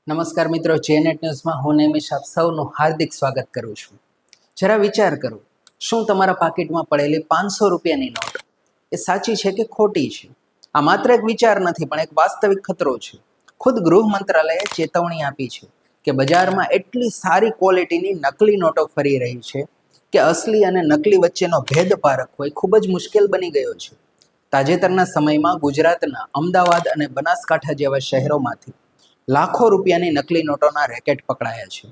નમસ્કાર મિત્રો, જેનેટ ન્યૂઝમાં હું નિમિષ આપ સૌનું હાર્દિક સ્વાગત કરું છું. જરા વિચાર કરો, શું તમારા પાકીટમાં પડેલી 500 રૂપિયાની નોટ એ સાચી છે કે ખોટી છે? આ માત્ર એક વિચાર નથી, પણ એક વાસ્તવિક ખતરો છે. ખુદ ગૃહ મંત્રાલયે ચેતવણી આપી છે કે બજારમાં એટલી સારી ક્વોલિટીની નકલી નોટો ફરી રહી છે કે અસલી અને નકલી વચ્ચેનો ભેદ પારખવો એ ખૂબ જ મુશ્કેલ બની ગયો છે. તાજેતરના સમયમાં ગુજરાતના અમદાવાદ અને બનાસકાંઠા જેવા શહેરોમાંથી લાખો રૂપિયાની નકલી નોટોના રેકેટ પકડાયા છે,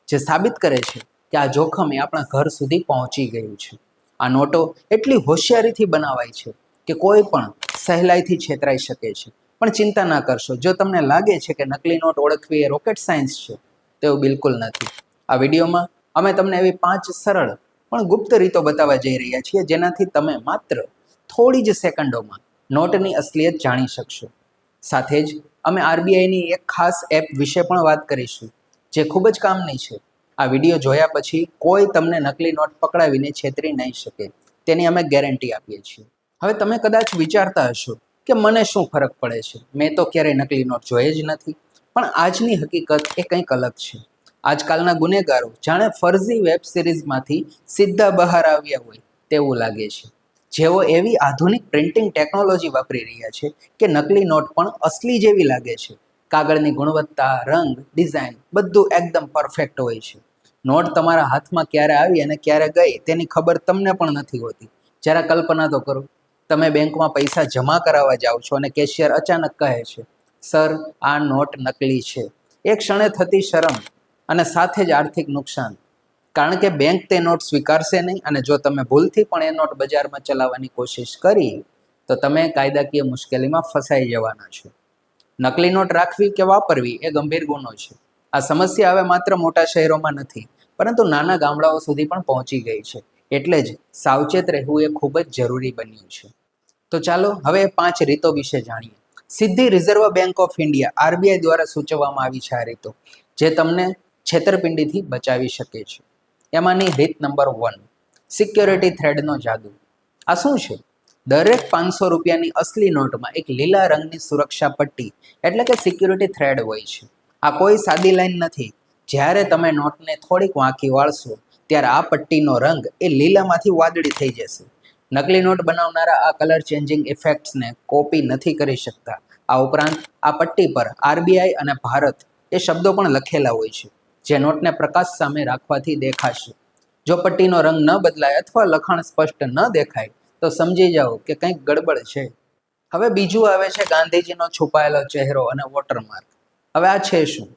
જે સાબિત કરે છે કે આ જોખમ એ આપણા ઘર સુધી પહોંચી ગયું છે. આ નોટો એટલી હોશિયારીથી બનાવાય છે કે કોઈ પણ સહેલાઈથી છેતરાઈ શકે છે. પણ ચિંતા ના કરશો, જો તમને લાગે છે કે નકલી નોટ ઓળખવી એ રોકેટ સાયન્સ છે, તેવું બિલકુલ નથી. આ વિડીયોમાં અમે તમને એવી 5 સરળ પણ ગુપ્ત રીતો બતાવવા જઈ રહ્યા છીએ, જેનાથી તમે માત્ર થોડી જ સેકન્ડોમાં નોટની અસલિયત જાણી શકશો. સાથે જ અમે આરબીઆઈની એક ખાસ એપ વિશે પણ વાત કરીશું, જે ખૂબ જ કામની છે. આ વિડીયો જોયા પછી કોઈ તમને નકલી નોટ પકડાવીને છેતરી નહીં શકે, તેની અમે ગેરંટી આપીએ છીએ. હવે તમે કદાચ વિચારતા હશો કે મને શું ફરક પડે છે, મેં તો ક્યારેય નકલી નોટ જોઈ જ નથી. પણ આજની હકીકત એ કંઈક અલગ છે. આજકાલના ગુનેગારો જાણે ફર્ઝી વેબ સિરીઝમાંથી સીધા બહાર આવ્યા હોય તેવું લાગે છે. જેઓ એવી આધુનિક પ્રિન્ટિંગ ટેકનોલોજી વાપરી રહ્યા છે કે નકલી નોટ પણ અસલી જેવી લાગે છે. કાગળની ગુણવત્તા, રંગ, ડિઝાઇન બધું એકદમ પરફેક્ટ હોય છે. નોટ તમારા હાથમાં ક્યારે આવી અને ક્યારે ગઈ તેની ખબર તમને પણ નથી હોતી. જરા કલ્પના તો કરો, તમે બેંકમાં પૈસા જમા કરાવવા જાઓ છો અને કેશિયર અચાનક કહે છે, સર, આ નોટ નકલી છે. એક ક્ષણે થતી શરમ અને સાથે જ આર્થિક નુકસાન, કારણ કે બેંક તે નોટ સ્વીકારશે નહીં, અને જો તમે ભૂલથી પણ એ નોટ બજારમાં ચલાવવાની કોશિશ કરી તો તમે કાયદાકીય મુશ્કેલીમાં ફસાઈ જવાના છો. નકલી નોટ રાખવી કે વાપરવી એ ગંભીર ગુનો છે. આ સમસ્યા હવે માત્ર મોટા શહેરોમાં નથી, પરંતુ નાના ગામડાઓ સુધી પણ પહોંચી ગઈ છે. એટલે જ સાવચેત રહેવું એ ખૂબ જ જરૂરી બન્યું છે. તો ચાલો હવે 5 રીતો વિશે જાણીએ. સીધી reserve bank of India RBI દ્વારા સૂચવવામાં આવી છે આ રીતો, જે તમને છેતરપિંડીથી બચાવી શકે છે. એમાંની રીત નંબર 1, સિક્યોરિટી થ્રેડનો જાદુ. આ શું છે? દરેક 500 રૂપિયાની અસલી નોટમાં એક લીલા રંગની સુરક્ષા પટ્ટી એટલે કે સિક્યુરિટી થ્રેડ હોય છે. આ કોઈ સાદી લાઈન નથી. જ્યારે તમે નોટને થોડીક વાંકી વાળશો, ત્યારે આ પટ્ટીનો રંગ એ લીલામાંથી વાદળી થઈ જશે. નકલી નોટ બનાવનારા આ કલર ચેન્જિંગ ઇફેક્ટ્સને કોપી નથી કરી શકતા. આ ઉપરાંત આ પટ્ટી પર આરબીઆઈ અને ભારત એ શબ્દો પણ લખેલા હોય છે, જે નોટને પ્રકાશ સામે રાખવાથી દેખાશે. જો પટ્ટીનો રંગ ન બદલાય અથવા લખાણ સ્પષ્ટ ન દેખાય તો સમજી જાઓ કે કંઈક ગડબડ છે. હવે બીજું આવે છે ગાંધીજીનો છુપાયેલો ચહેરો અને વોટરમાર્ક. હવે આ છે શું?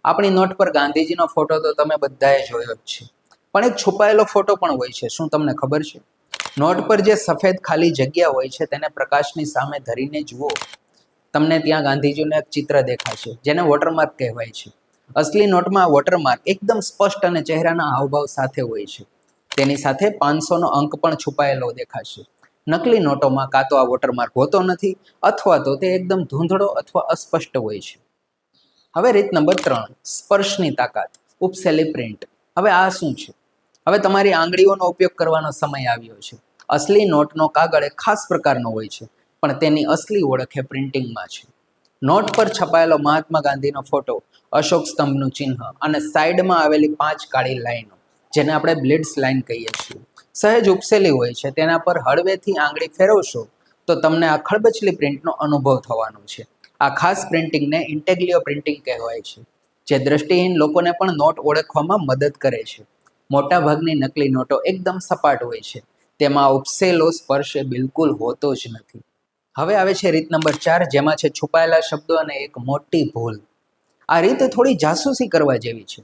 આપણી નોટ પર ગાંધીજીનો ફોટો તો તમે બધાએ જોયો જ છે, પણ એક છુપાયેલો ફોટો પણ હોય છે. શું તમને ખબર છે? નોટ પર જે સફેદ ખાલી જગ્યા હોય છે તેને પ્રકાશની સામે ધરીને જુઓ, તમને ત્યાં ગાંધીજીનું એક ચિત્ર દેખાશે, જેને વોટરમાર્ક કહેવાય છે. અસલી નોટમાં વોટરમાર્ક એકદમ સ્પષ્ટ અને ચહેરાના હાવભાવ સાથે હોય છે. તેની સાથે 500નો અંક પણ છુપાયેલો દેખાશે. નકલી નોટોમાં કાં તો આ વોટરમાર્ક હોતો નથી, અથવા તો તે એકદમ ધૂંધળો અથવા અસ્પષ્ટ હોય છે. હવે રીત નંબર 3, સ્પર્શની તાકાત, ઉપસેલી પ્રિન્ટ. હવે આ શું છે? હવે તમારી આંગળીઓનો ઉપયોગ કરવાનો સમય આવ્યો છે. અસલી નોટનો કાગળ એક ખાસ પ્રકારનો હોય છે, પણ તેની અસલી ઓળખ એ પ્રિન્ટિંગમાં છે. નોટ પર છપાયેલો મહાત્મા ગાંધીનો ફોટો, અશોક સ્તંભનું ચિહ્ન અને સાઈડમાં આવેલી 5 કાળી લાઈનો, જેને આપણે બ્લિડ્સ લાઈન કહીએ છીએ, સહેજ ઉપસેલી હોય છે. તેના પર હળવેથી આંગળી ફેરવશો તો તમને આ ખળબચલી પ્રિન્ટનો અનુભવ થવાનો છે. આ ખાસ પ્રિન્ટિંગને ઇન્ટેગ્લિયો પ્રિન્ટિંગ કહેવાય છે, જે દ્રષ્ટિહીન લોકોને પણ નોટ ઓળખવામાં મદદ કરે છે. મોટાભાગની નકલી નોટો એકદમ સપાટ હોય છે, તેમાં ઉપસેલો સ્પર્શ બિલકુલ હોતો જ નથી. હવે આવે છે રીત નંબર 4, જેમાં છે છુપાયેલા શબ્દો અને એક મોટી ભૂલ. આ રીત થોડી જાસૂસી કરવા જેવી છે.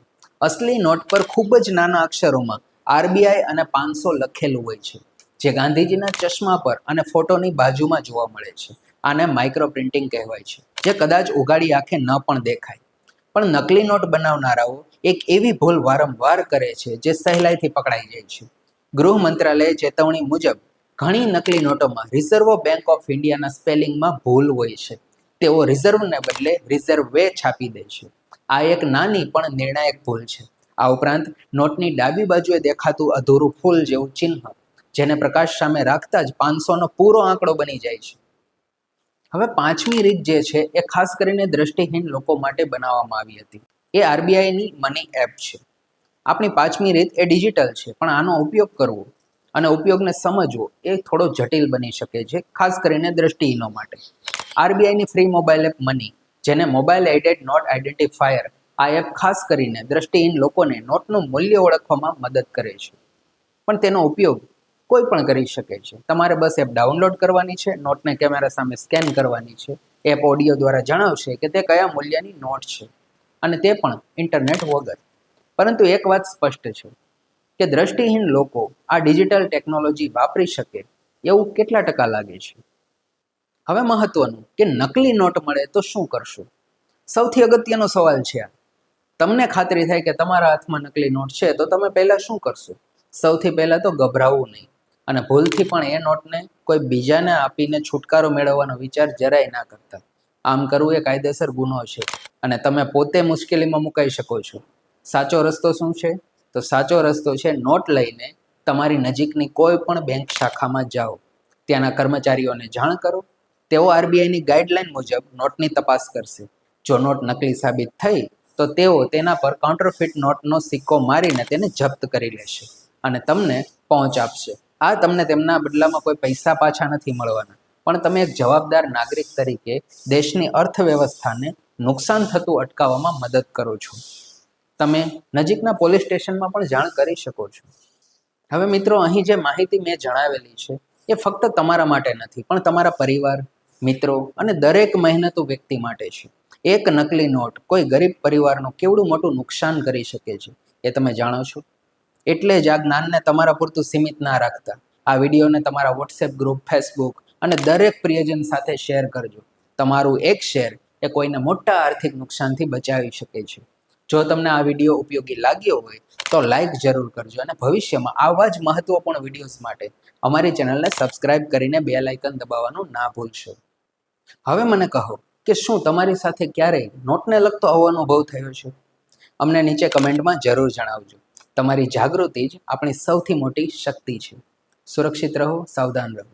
અસલી નોટ પર ખૂબ જ નાના અક્ષરોમાં આરબીઆઈ અને 500 લખેલું હોય છે, જે ગાંધીજીના ચશ્મા પર અને ફોટોની બાજુમાં જોવા મળે છે. આને માઇક્રો પ્રિન્ટિંગ કહેવાય છે, જે કદાચ ઉઘાડી આંખે ન પણ દેખાય. પણ નકલી નોટ બનાવનારાઓ એક એવી ભૂલ વારંવાર કરે છે જે સહેલાઈથી પકડાઈ જાય છે. ગૃહ મંત્રાલયે ચેતવણી મુજબ ઘણી નકલી નોટોમાં રિઝર્વ બેંક ઓફ ઇન્ડિયાના સ્પેલિંગમાં ભૂલ હોય છે. તેઓ રિઝર્વને બદલે રિઝર્વે છાપી દે છે. આ એક નાની પણ નિર્ણાયક ભૂલ છે. આ ઉપરાંત નોટની ડાબી બાજુએ દેખાતું અધૂરું ફૂલ જેવું ચિહ્ન, જેને પ્રકાશ સામે રાખતા જ 500નો પૂરો આંકડો બની જાય છે. હવે 5મી રીત જે છે એ ખાસ કરીને દ્રષ્ટિહીન લોકો માટે બનાવવામાં આવી હતી. એ આરબીઆઈની મની એપ છે. આપણી પાંચમી રીત એ ડિજિટલ છે, પણ આનો ઉપયોગ કરવો અને ઉપયોગને સમજવો એ થોડો જટિલ બની શકે છે, ખાસ કરીને દ્રષ્ટિહીનો માટે. આરબીઆઈની ફ્રી મોબાઈલ એપ મની, જેને મોબાઈલ એડેડ નોટ આઈડેન્ટિફાયર, આ એપ ખાસ કરીને દ્રષ્ટિહીન લોકોને નોટનું મૂલ્ય ઓળખવામાં મદદ કરે છે. પણ તેનો ઉપયોગ કોઈ પણ કરી શકે છે. તમારે બસ એપ ડાઉનલોડ કરવાની છે, નોટને કેમેરા સામે સ્કેન કરવાની છે. એપ ઓડિયો દ્વારા જણાવશે કે તે કયા મૂલ્યની નોટ છે, અને તે પણ ઇન્ટરનેટ વગર. પરંતુ એક વાત સ્પષ્ટ છે કે દ્રષ્ટિહીન લોકો આ ડિજિટલ ટેકનોલોજી વાપરી શકે એવું કેટલા ટકા લાગે છે? હવે મહત્વનું કે નકલી નોટ મળે તો શું કરશો? સૌથી અગત્યનો સવાલ છે આ. તમને ખાતરી થાય કે તમારા હાથમાં નકલી નોટ છે તો તમે પહેલાં શું કરશો? સૌથી પહેલાં તો ગભરાવવું નહીં, અને ભૂલથી પણ એ નોટને કોઈ બીજાને આપીને છુટકારો મેળવવાનો વિચાર જરાય ના કરતા. આમ કરવું એ કાયદેસર ગુનો છે, અને તમે પોતે મુશ્કેલીમાં મુકાઈ શકો છો. સાચો રસ્તો શું છે? તો સાચો રસ્તો છે નોટ લઈને તમારી નજીકની કોઈ પણ બેંક શાખામાં જાઓ, ત્યાંના કર્મચારીઓને જાણ કરો. તેઓ આરબીઆઈની ગાઈડલાઈન મુજબ નોટની તપાસ કરશે. જો નોટ નકલી સાબિત થઈ તો તેઓ તેના પર કાઉન્ટરફીટ નોટનો સિક્કો મારીને તેને જપ્ત કરી લેશે અને તમને પહોંચ આપશે. આ તમને તેમના બદલામાં કોઈ પૈસા પાછા નથી મળવાના, પણ તમે એક જવાબદાર નાગરિક તરીકે દેશની અર્થવ્યવસ્થાને નુકસાન થતું અટકાવવામાં મદદ કરો છો. તમે નજીકના પોલીસ સ્ટેશનમાં પણ જાણ કરી શકો છો. હવે મિત્રો, અહીં જે માહિતી મેં જણાવેલી છે એ ફક્ત તમારા માટે નથી, પણ તમારા પરિવાર, મિત્રો અને દરેક મહેનતુ વ્યક્તિ માટે છે. એક નકલી નોટ કોઈ ગરીબ પરિવારનું કેવડું મોટું નુકસાન કરી શકે છે એ તમે જાણો છો. એટલે જ આ જ્ઞાનને તમારા પૂરતું સીમિત ના રાખતા આ વિડીયોને તમારા વોટ્સએપ ગ્રુપ, ફેસબુક અને દરેક પ્રિયજન સાથે શેર કરજો. તમારું એક શેર એ કોઈને મોટા આર્થિક નુકસાનથી બચાવી શકે છે. જો તમને આ વિડીયો ઉપયોગી લાગ્યો હોય તો લાઈક જરૂર કરજો, અને ભવિષ્યમાં આવા જ મહત્વપૂર્ણ વિડીયોઝ માટે અમારી ચેનલને સબસ્ક્રાઇબ કરીને બેલ આઇકન દબાવવાનું ના ભૂલશો. હવે મને કહો કે શું તમારી સાથે ક્યારેય નોટને લગતો આવો અનુભવ થયો છે? અમને નીચે કમેન્ટમાં જરૂર જણાવજો. તમારી જાગૃતિ જ આપણી સૌથી મોટી શક્તિ છે. સુરક્ષિત રહો, સાવધાન રહો.